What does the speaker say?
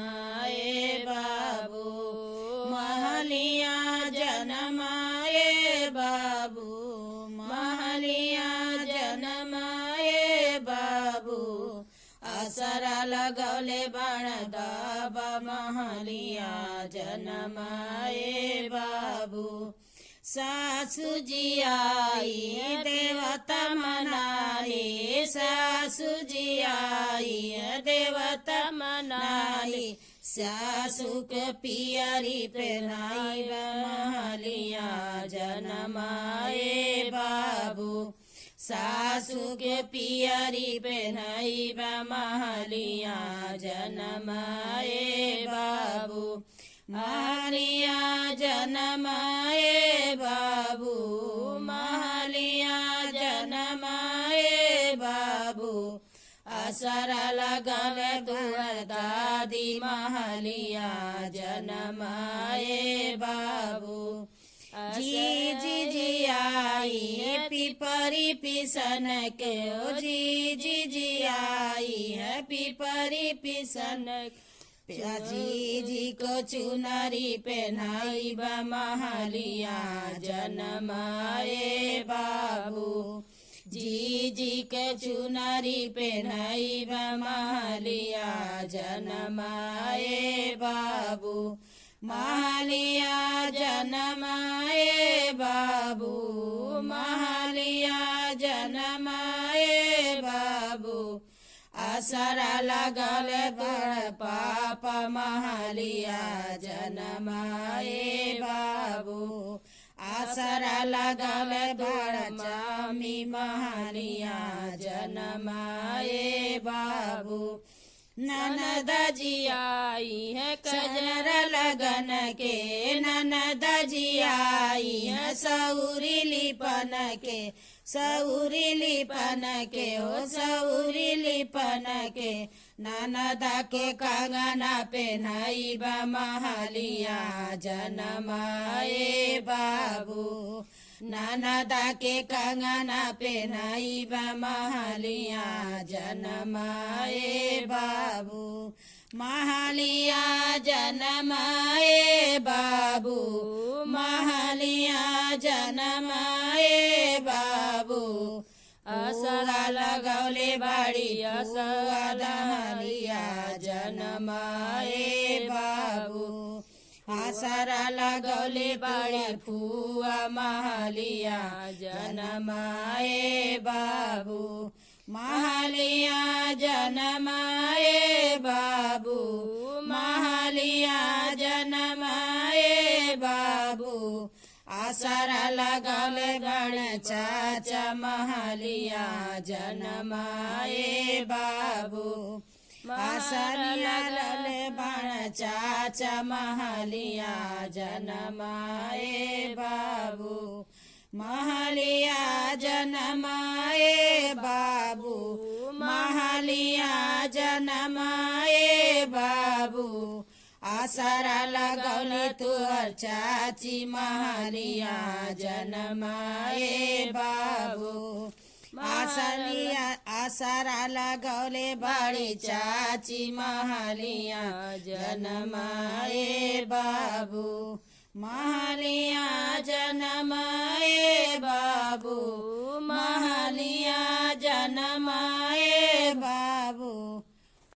जन्माए बाबू महलिया जन्माए बाबू महलिया जन्माए बाबू असरा लगौले बाण दाबा महलिया जन्माए बाबू सासू जी आई देवता मनाई सासू जी आई देवता मनाई सासू के पियरी पहनाई महलिया जन्माए बाबू सासू के पियरी पहनाई महलिया जन्माए बाबू महलिया जन्माए बाबू महलिया जन्माए बाबू असरा लगल दुअर दादी महलिया जन्माए बाबू जी जी जी आई पिपरी पिसन के ओ जी जी जी आई है पिपरी पिसन जी जी को चुनरी पहनाई बा महलिया जन्माए बाबू जी जी के चुनरी पहनाई बा महलिया जन्माए बाबू महलिया जन्माए बाबू महलिया जन्माए बाबू असरा लगल बड़ पापा महलिया जन्माए बाबू असरा लगल बड़ चामी महलिया जन्माए बाबू ननद जी आई है कजर लगन के ननद जी आई है सौरी लिपन के सौरी लिपन के हो सौरी लिपन के ननदा के कंगना पहनाई बा महलिया जन्माए बाबू ननदा के कंगना पहनाई बा महलिया जन्माए बाबू महलिया जन्माए बाबू महलिया जन्माए बाबू असरा लगौले बाड़ी महलिया जन्माए बाबू असरा लगौले बाड़ी फुआ महलिया जन्माए बाबू महलिया जन्माए बाबू महलिया जन्माए बाबू असरा लगल गण चाचा महलिया जन्माए बाबू असरिया लल बण चाचा महलिया जन्माए बाबू महलिया जन्माए बाबू महलिया जन्माए बाबू असरा लगौले तुअर चाची महलिया जन्माए बाबू असरा लगौले बड़ी चाची महलिया जन्माए बाबू महलिया जन्माए बाबू महलिया जन्म